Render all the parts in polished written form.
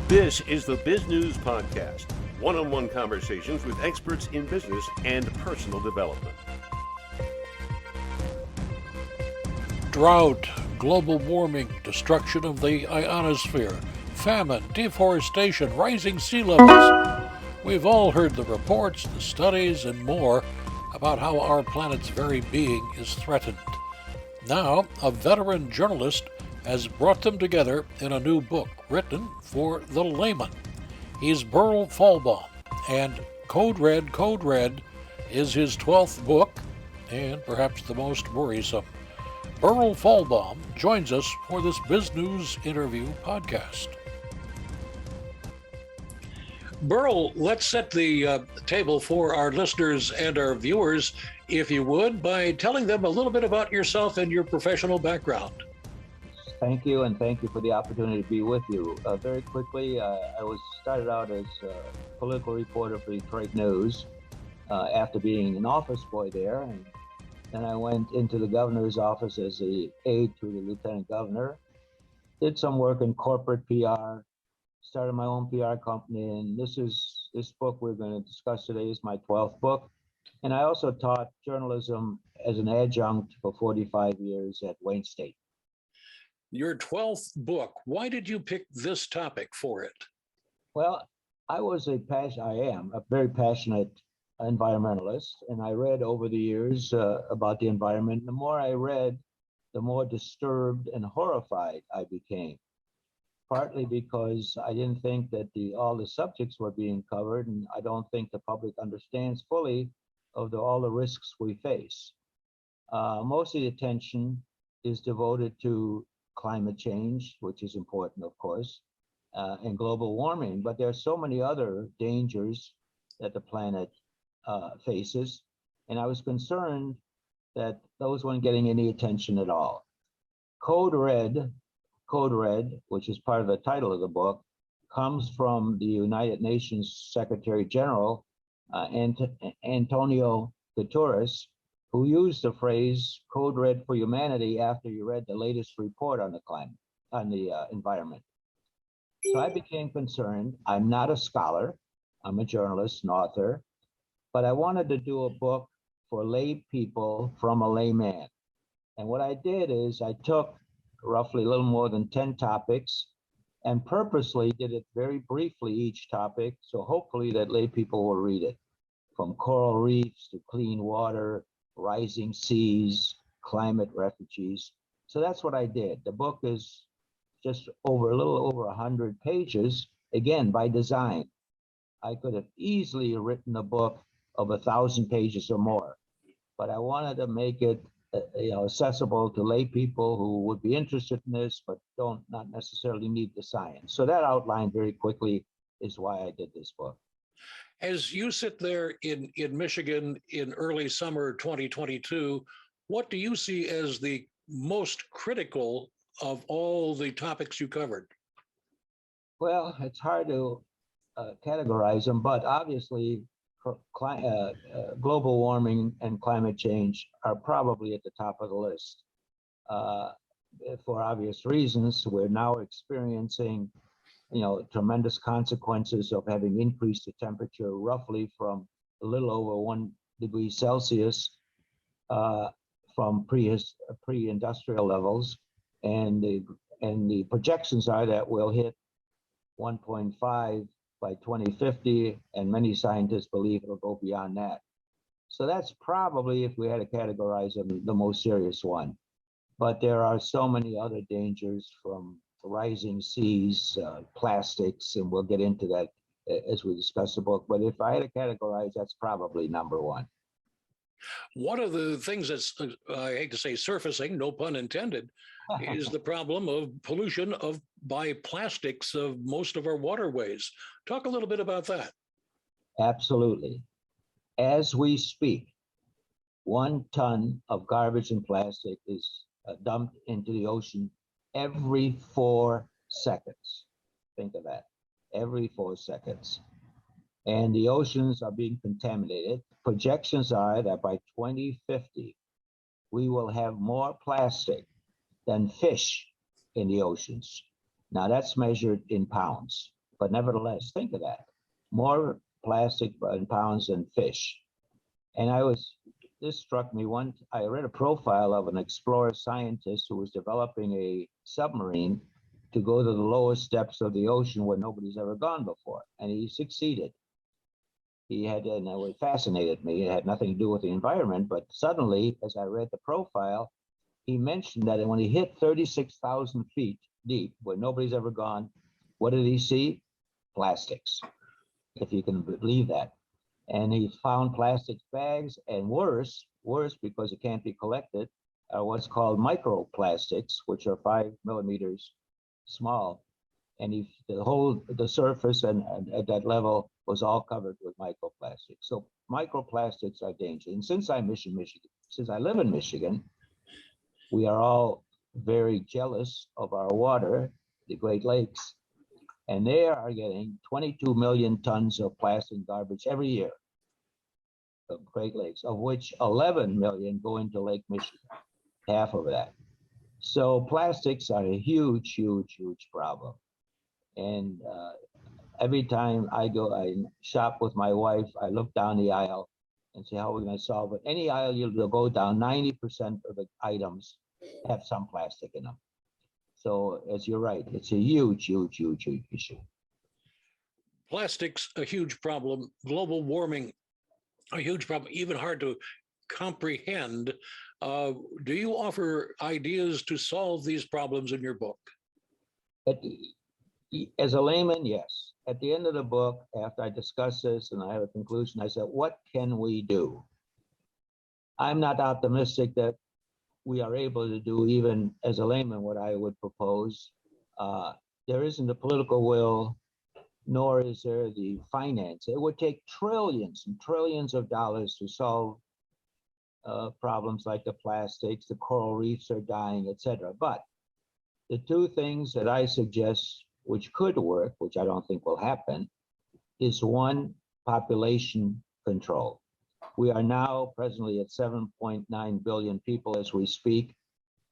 This is the Biz News Podcast, one-on-one conversations with experts in business and personal development. Drought, global warming, destruction of the ionosphere, famine, deforestation, rising sea levels. We've all heard the reports, the studies, and more about how our planet's very being is threatened. Now, a veteran journalist has brought them together in a new book written for the layman. He's Berl Falbaum, and Code Red is his 12th book, and perhaps the most worrisome. Berl Falbaum joins us for this Bizgnus Interview podcast. Berl, let's set the table for our listeners and our viewers, if you would, by telling them a little bit about yourself and your professional background. Thank you, and thank you for the opportunity to be with you. Very quickly, I started out as a political reporter for Detroit News after being an office boy there, and then I went into the governor's office as an aide to the lieutenant governor, did some work in corporate PR, started my own PR company, and this book we're going to discuss today is my 12th book. And I also taught journalism as an adjunct for 45 years at Wayne State. Your 12th book, why did you pick this topic for it? Well, I am a very passionate environmentalist, and I read over the years about the environment. The more I read, the more disturbed and horrified I became, partly because I didn't think that all the subjects were being covered, and I don't think the public understands fully of all the risks we face. Most of the attention is devoted to climate change, which is important, of course, and global warming, but there are so many other dangers that the planet faces, and I was concerned that those weren't getting any attention at all. Code Red, which is part of the title of the book, comes from the United Nations Secretary General, Antonio Guterres, who used the phrase Code Red for Humanity after you read the latest report on the environment. So I became concerned. I'm not a scholar. I'm a journalist and author, but I wanted to do a book for lay people from a layman. And what I did is I took roughly a little more than 10 topics and purposely did it very briefly each topic, so hopefully that lay people will read it, from coral reefs to clean water, rising seas, climate refugees. So that's what I did. The book is just a little over 100 pages, again, by design. I could have easily written a book of 1,000 pages or more, but I wanted to make it accessible to lay people who would be interested in this, but not necessarily need the science. So that outline very quickly is why I did this book. As you sit there in Michigan in early summer 2022, what do you see as the most critical of all the topics you covered? Well, it's hard to categorize them, but obviously global warming and climate change are probably at the top of the list. For obvious reasons, we're now experiencing tremendous consequences of having increased the temperature roughly from a little over 1 degree Celsius from pre-industrial levels, and the projections are that we'll hit 1.5 by 2050, and many scientists believe it'll go beyond that. So that's probably, if we had to categorize them, the most serious one. But there are so many other dangers, from rising seas, plastics, and we'll get into that as we discuss the book. But if I had to categorize, that's probably number one. One of the things that's, I hate to say surfacing, no pun intended, is the problem of pollution by plastics of most of our waterways. Talk a little bit about that. Absolutely. As we speak, 1 ton of garbage and plastic is dumped into the ocean every 4 seconds. Think of that, every 4 seconds. And the oceans are being contaminated. Projections are that by 2050, we will have more plastic than fish in the oceans. Now that's measured in pounds. But nevertheless, think of that. More plastic in pounds than fish. And this struck me once. I read a profile of an explorer scientist who was developing a submarine to go to the lowest depths of the ocean where nobody's ever gone before. And he succeeded. And it fascinated me. It had nothing to do with the environment, but suddenly, as I read the profile, he mentioned that when he hit 36,000 feet deep, where nobody's ever gone, what did he see? Plastics, if you can believe that. And he found plastic bags, and worse because it can't be collected, are what's called microplastics, which are 5 millimeters small. And the surface and at that level was all covered with microplastics. So microplastics are dangerous. And since I live in Michigan, we are all very jealous of our water, the Great Lakes, and they are getting 22 million tons of plastic garbage every year of Great Lakes, of which 11 million go into Lake Michigan, half of that. So plastics are a huge, huge, huge problem. And every time I shop with my wife, I look down the aisle and say, how are we going to solve it? Any aisle you'll go down, 90% of the items have some plastic in them. So as you're right, it's a huge, huge, huge, huge issue. Plastics, a huge problem. Global warming, a huge problem, even hard to comprehend. Do you offer ideas to solve these problems in your book? As a layman, yes. At the end of the book, after I discuss this and I have a conclusion, I said, what can we do? I'm not optimistic that we are able to do, even as a layman, what I would propose. There isn't the political will, nor is there the finance. It would take trillions and trillions of dollars to solve problems like the plastics, the coral reefs are dying, etc. But the two things that I suggest which could work, which I don't think will happen, is one, population control. We are now presently at 7.9 billion people as we speak.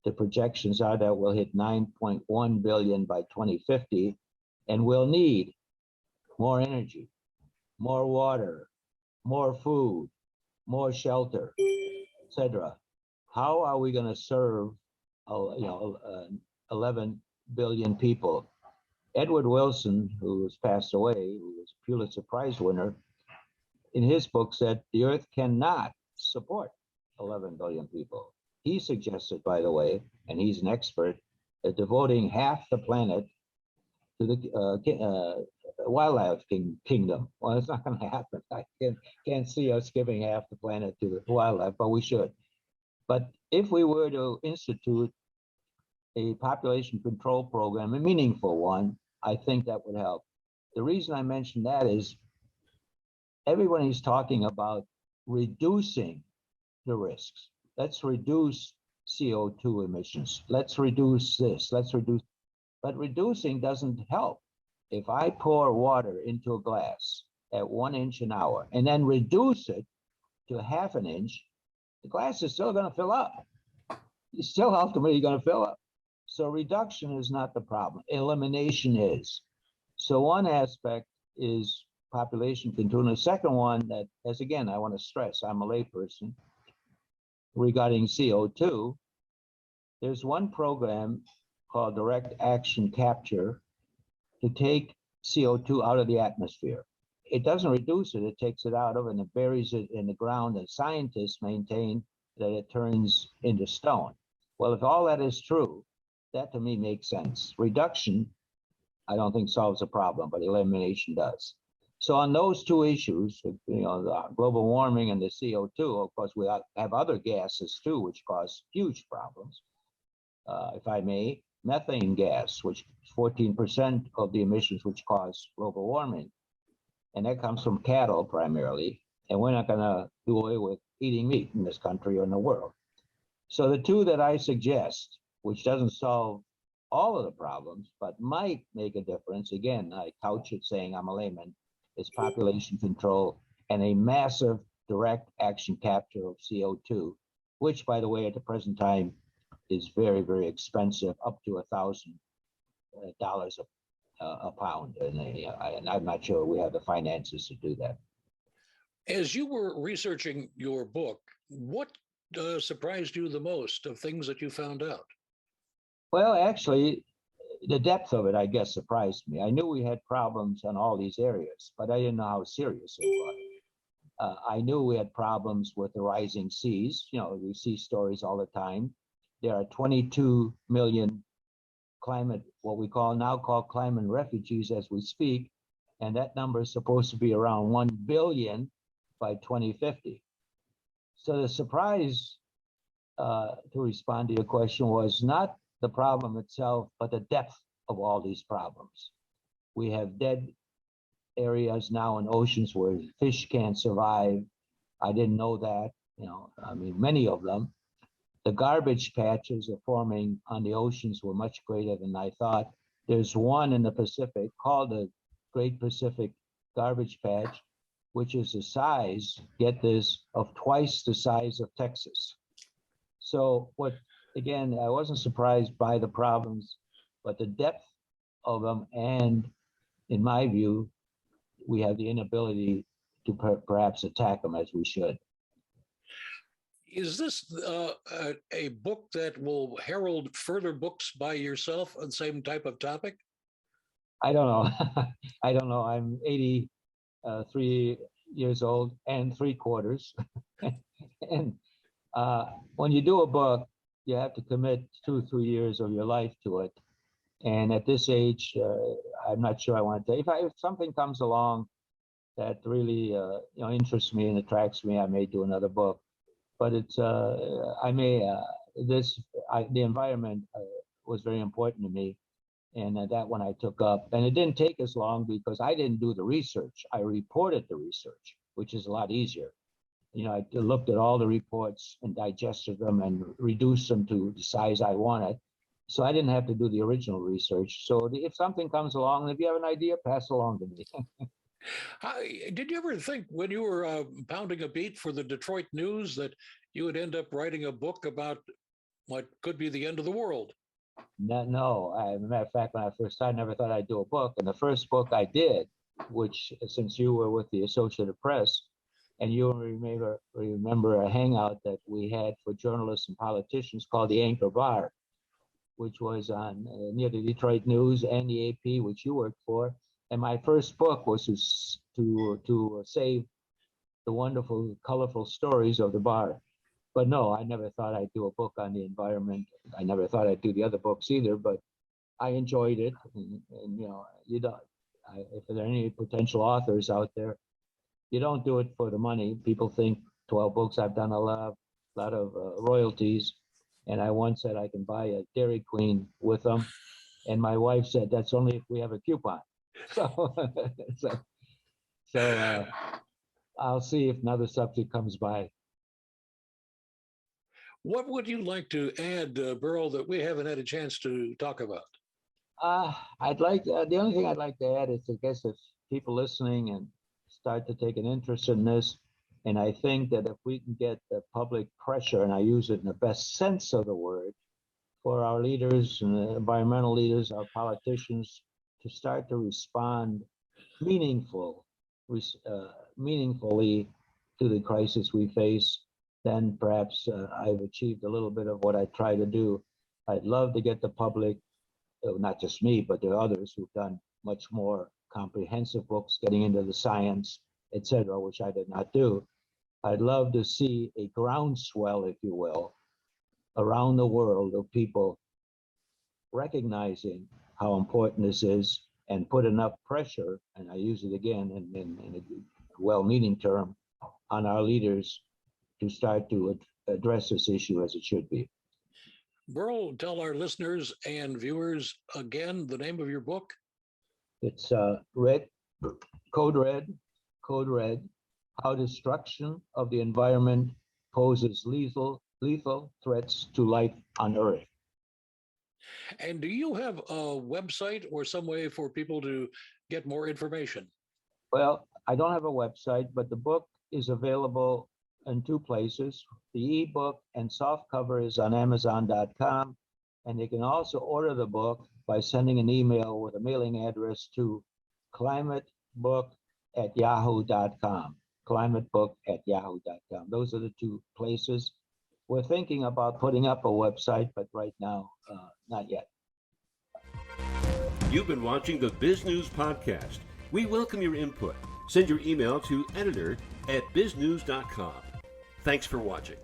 The projections are that we'll hit 9.1 billion by 2050, and we'll need more energy, more water, more food, more shelter, etc. How are we going to serve 11 billion people? Edward Wilson, who has passed away, who was a Pulitzer Prize winner, in his book said the Earth cannot support 11 billion people. He suggested, by the way, and he's an expert, at devoting half the planet to the wildlife kingdom. Well, it's not going to happen. I can't see us giving half the planet to the wildlife, but we should. But if we were to institute a population control program, a meaningful one, I think that would help. The reason I mention that is everyone is talking about reducing the risks. Let's reduce CO2 emissions. Let's reduce this. But reducing doesn't help. If I pour water into a glass at 1 inch an hour and then reduce it to ½ an inch, the glass is still going to fill up. It's still ultimately going to fill up. So reduction is not the problem. Elimination is. So one aspect is population control. The second one that, as again, I want to stress, I'm a layperson, regarding CO2, there's one program called direct action capture to take CO2 out of the atmosphere. It doesn't reduce it, it takes it out of and it buries it in the ground, and scientists maintain that it turns into stone. Well, if all that is true, that to me makes sense. Reduction, I don't think solves a problem, but elimination does. So on those two issues, the global warming and the CO2, of course, we have other gases too, which cause huge problems. If I may, methane gas, which is 14% of the emissions which cause global warming. And that comes from cattle primarily. And we're not going to do away with eating meat in this country or in the world. So the two that I suggest, which doesn't solve all of the problems, but might make a difference, again, I couch it saying I'm a layman, is population control and a massive direct action capture of CO2, which, by the way, at the present time is very, very expensive, up to $1,000 a pound, and I'm not sure we have the finances to do that. As you were researching your book, what surprised you the most of things that you found out? Well, actually, the depth of it, I guess, surprised me. I knew we had problems in all these areas, but I didn't know how serious it was. I knew we had problems with the rising seas. You know, we see stories all the time. There are 22 million what we now call climate refugees as we speak, and that number is supposed to be around 1 billion by 2050. So the surprise, to respond to your question, was not the problem itself, but the depth of all these problems. We have dead areas now in oceans where fish can't survive. I didn't know that, I mean, many of them. The garbage patches are forming on the oceans were much greater than I thought. There's one in the Pacific called the Great Pacific Garbage Patch, which is the size, get this, of twice the size of Texas. So again, I wasn't surprised by the problems, but the depth of them, and in my view, we have the inability to perhaps attack them as we should. Is this a book that will herald further books by yourself on the same type of topic? I don't know. I don't know. I'm 83 years old and 3/4. And when you do a book, you have to commit 2-3 years of your life to it. And at this age, I'm not sure I want to. If something comes along that really interests me and attracts me, I may do another book. But it's the environment was very important to me, and that one I took up. And it didn't take as long because I didn't do the research. I reported the research, which is a lot easier. I looked at all the reports and digested them and reduced them to the size I wanted. So I didn't have to do the original research. So if something comes along, if you have an idea, pass it along to me. Did you ever think when you were pounding a beat for the Detroit News that you would end up writing a book about what could be the end of the world? No. As a matter of fact, when I first started, I never thought I'd do a book. And the first book I did, which since you were with the Associated Press, and you remember a hangout that we had for journalists and politicians called the Anchor Bar, which was on near the Detroit News and the AP, which you worked for. And my first book was to save the wonderful, colorful stories of the bar. But no, I never thought I'd do a book on the environment. I never thought I'd do the other books either, but I enjoyed it. And if there are any potential authors out there, you don't do it for the money. People think 12 books, I've done a lot of royalties. And I once said I can buy a Dairy Queen with them. And my wife said, that's only if we have a coupon. So I'll see if another subject comes by. What would you like to add, Berl, that we haven't had a chance to talk about? The only thing I'd like to add is, I guess, if people listening and start to take an interest in this, and I think that if we can get the public pressure, and I use it in the best sense of the word, for our leaders and the environmental leaders, our politicians, to start to respond meaningfully to the crisis we face, then perhaps I've achieved a little bit of what I try to do. I'd love to get the public, not just me, but there are others who've done much more comprehensive books, getting into the science, etc., which I did not do. I'd love to see a groundswell, if you will, around the world of people recognizing how important this is and put enough pressure, and I use it again in a well-meaning term, on our leaders to start to address this issue as it should be. Berl, tell our listeners and viewers again the name of your book. It's Code Red, How Destruction of the Environment Poses Lethal Threats to Life on Earth. And do you have a website or some way for people to get more information? Well, I don't have a website, but the book is available in two places. The ebook and soft cover is on Amazon.com, And they can also order the book by sending an email with a mailing address to climatebook@yahoo.com. climatebook@yahoo.com. Those are the two places. We're thinking about putting up a website, but right now, not yet. You've been watching the Biz News Podcast. We welcome your input. Send your email to editor@biznews.com. Thanks for watching.